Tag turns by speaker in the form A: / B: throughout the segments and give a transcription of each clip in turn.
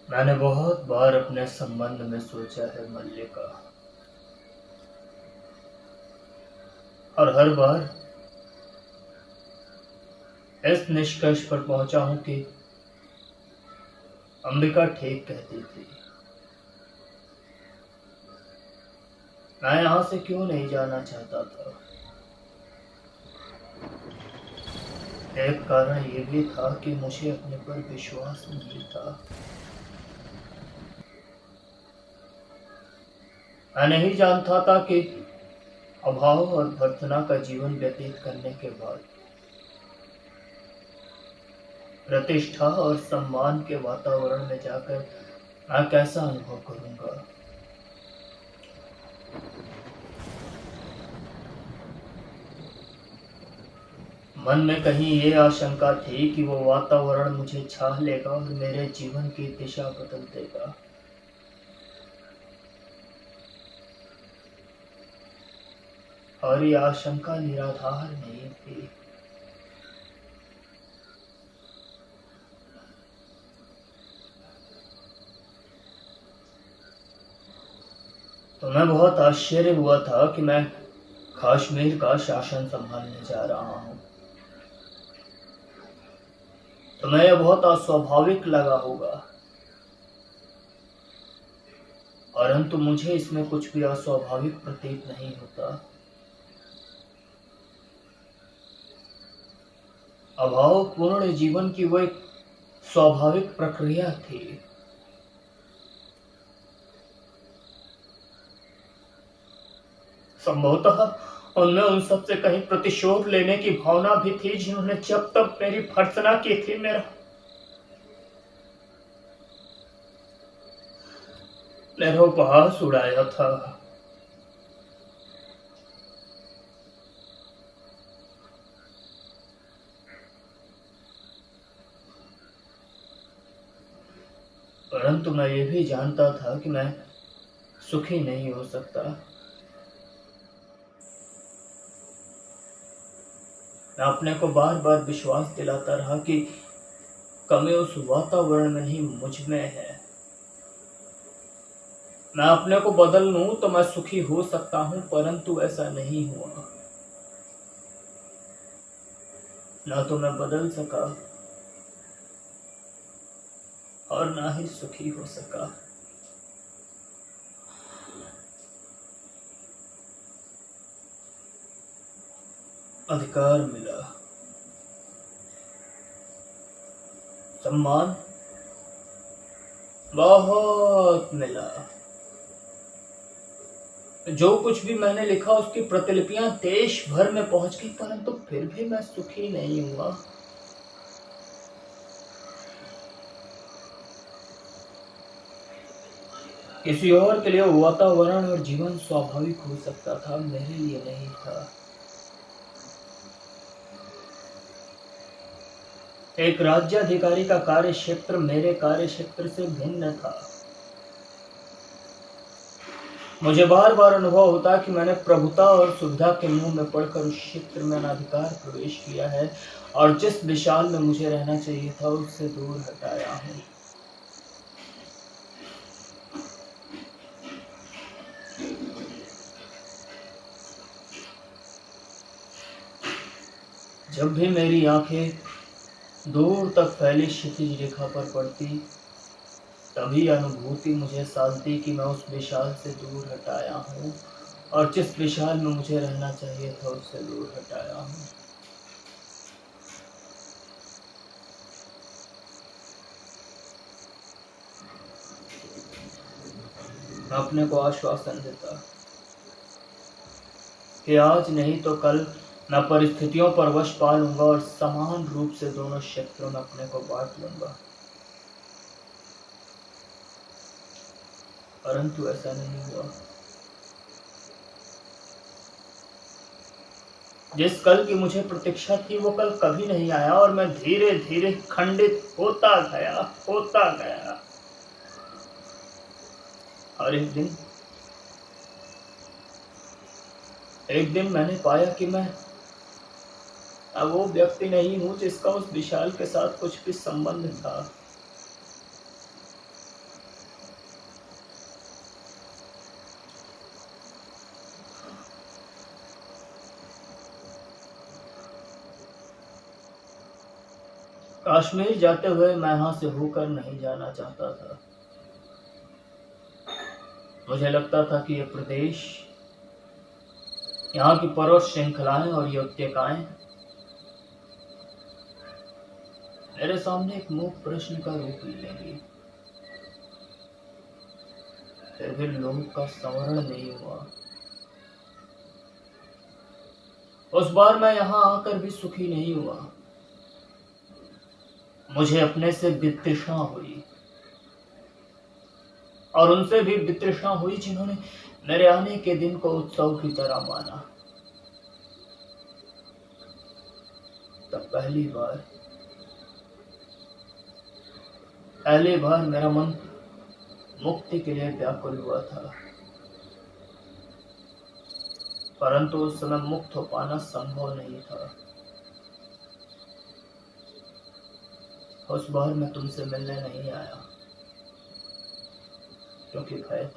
A: मैंने बहुत बार अपने संबंध में सोचा है मल्लिका, और हर बार इस निष्कर्ष पर पहुंचा हूं कि अंबिका ठीक कहती थी। मैं यहां से क्यों नहीं जाना चाहता था। एक कारण ये भी था कि मुझे अपने पर विश्वास नहीं था। मैं नहीं जानता था कि अभाव और भर्त्सना का जीवन व्यतीत करने के बाद प्रतिष्ठा और सम्मान के वातावरण में जाकर मैं कैसा अनुभव करूंगा। मन में कहीं ये आशंका थी कि वो वातावरण मुझे छा लेगा और मेरे जीवन की दिशा बदल देगा। और ये आशंका निराधार नहीं थी। तो मैं बहुत आश्चर्य हुआ था कि मैं कश्मीर का शासन संभालने जा रहा हूं। तुम्हें यह बहुत अस्वाभाविक लगा होगा, परंतु मुझे इसमें कुछ भी अस्वाभाविक प्रतीत नहीं होता। अभावपूर्ण जीवन की वो एक स्वाभाविक प्रक्रिया थी। संभवतः उनमें उन सबसे कहीं प्रतिशोध लेने की भावना भी थी जिन्होंने जब तक मेरी भर्त्सना की थी, मेरा उपहास उड़ाया था। परंतु मैं ये भी जानता था कि मैं सुखी नहीं हो सकता। मैं अपने को बार बार विश्वास दिलाता रहा कि कमी उस वातावरण में नहीं, मुझ में है। मैं अपने को बदल लूं तो मैं सुखी हो सकता हूं, परंतु ऐसा नहीं हुआ। ना तो मैं बदल सका और ना ही सुखी हो सका। अधिकार मिला, सम्मान बहुत मिला। जो कुछ भी मैंने लिखा उसकी प्रतिलिपियां देश भर में पहुंच गई, परंतु फिर भी मैं सुखी नहीं हुआ। किसी और के लिए वातावरण और जीवन स्वाभाविक हो सकता था, मेरे लिए नहीं था। एक राज्याधिकारी का कार्य क्षेत्र मेरे कार्य क्षेत्र से भिन्न था। मुझे बार बार अनुभव होता कि मैंने प्रभुता और सुविधा के मुंह में पड़कर उस क्षेत्र में अनाधिकार प्रवेश किया है और जिस विशाल में मुझे रहना चाहिए था उससे दूर हटाया हूं। जब भी मेरी आंखें दूर तक फैली क्षितिज रेखा पर पड़ती, तभी अनुभूति मुझे सालती कि मैं उस विशाल से दूर हटाया हूं और जिस विशाल में मुझे रहना चाहिए था उससे दूर हटाया हूं। मैं अपने को आश्वासन देता कि आज नहीं तो कल मैं परिस्थितियों पर वश पा लूंगा और समान रूप से दोनों क्षेत्रों में अपने को बांट लूंगा, परंतु ऐसा नहीं हुआ। जिस कल की मुझे प्रतीक्षा थी वो कल कभी नहीं आया और मैं धीरे धीरे खंडित होता गया। और एक दिन मैंने पाया कि मैं अब वो व्यक्ति नहीं हूं जिसका उस विशाल के साथ कुछ भी संबंध था। कश्मीर जाते हुए मैं यहाँ से होकर नहीं जाना चाहता था। मुझे लगता था कि ये प्रदेश, यहाँ की पर्वत श्रृंखलाएं और ये उपत्यकाएं मेरे सामने एक मूक प्रश्न का रूप ले लेंगी। फिर भी लोगों का संवरण नहीं हुआ। उस बार मैं यहाँ आकर भी सुखी नहीं हुआ। मुझे अपने से वितृष्णा हुई, और उनसे भी वितृष्णा हुई जिन्होंने मेरे आने के दिन को उत्सव की तरह माना। तब पहली बार मेरा मन मुक्ति के लिए व्याकुल हुआ था, परंतु उस समय मुक्त हो पाना संभव नहीं था। उस बार मैं तुमसे मिलने नहीं आया क्योंकि भय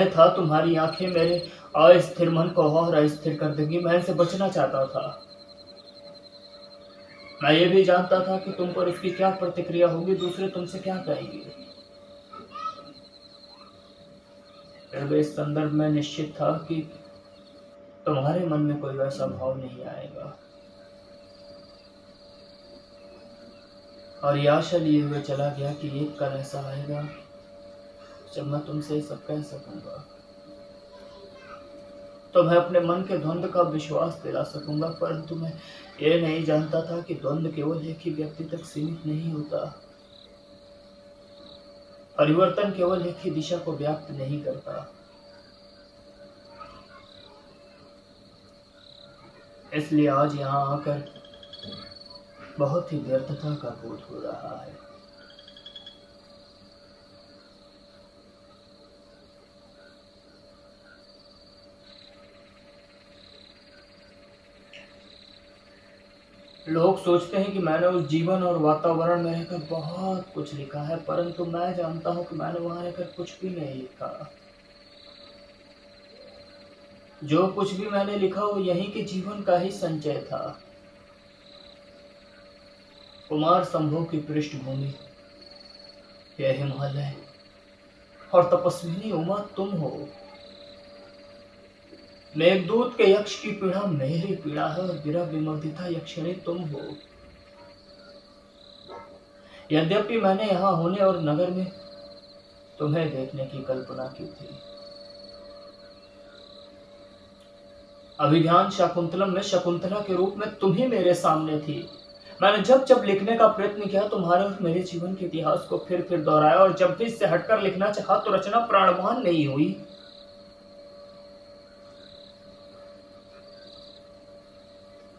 A: था तुम्हारी आंखें मेरे अस्थिर मन को और अस्थिर कर देंगी। मैं इनसे बचना चाहता था। मैं ये भी जानता था कि तुम पर उसकी क्या प्रतिक्रिया होगी, दूसरे तुमसे क्या कहेंगे। फिर भी इस संदर्भ में निश्चित था कि तुम्हारे मन में कोई वैसा भाव नहीं आएगा, और ये आशा लिए हुए चला गया कि एक कल ऐसा आएगा जब मैं तुमसे सब कह सकूंगा, तो मैं अपने मन के द्वंद्व का विश्वास दिला सकूंगा। परंतु मैं ये नहीं जानता था कि द्वंद्व केवल एक ही व्यक्ति तक सीमित नहीं होता। परिवर्तन केवल एक ही दिशा को व्याप्त नहीं करता। इसलिए आज यहाँ आकर बहुत ही व्यर्थता का बोध हो रहा है। लोग सोचते हैं कि मैंने उस जीवन और वातावरण में रहकर बहुत कुछ लिखा है, परंतु मैं जानता हूं कि मैंने वहां रहकर कुछ भी नहीं लिखा। जो कुछ भी मैंने लिखा वो यहीं के जीवन का ही संचय था। कुमार संभव की पृष्ठभूमि यह हिमालय, और तपस्विनी उमा तुम हो। मेघदूत के यक्ष की पीड़ा मेरी पीड़ा है, और विरह विमर्दिता यक्षिणी तुम हो। यद्यपि मैंने यहाँ होने और नगर में तुम्हें देखने की कल्पना की थी। अभिज्ञान शाकुंतलम में शकुंतला के रूप में तुम ही मेरे सामने थी। मैंने जब जब लिखने का प्रयत्न किया तुम्हारे और मेरे जीवन के इतिहास को फिर दोहराया, और जब भी इससे हटकर लिखना चाहा तो रचना प्राणवान नहीं हुई।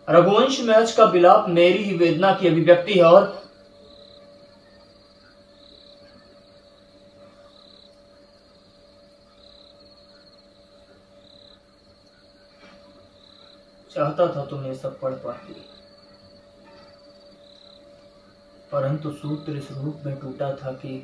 A: रघुवंश में आज का विलाप मेरी ही वेदना की अभिव्यक्ति है, और चाहता था तुम ये सब पढ़ पाती, परंतु सूत्र इस रूप में टूटा था कि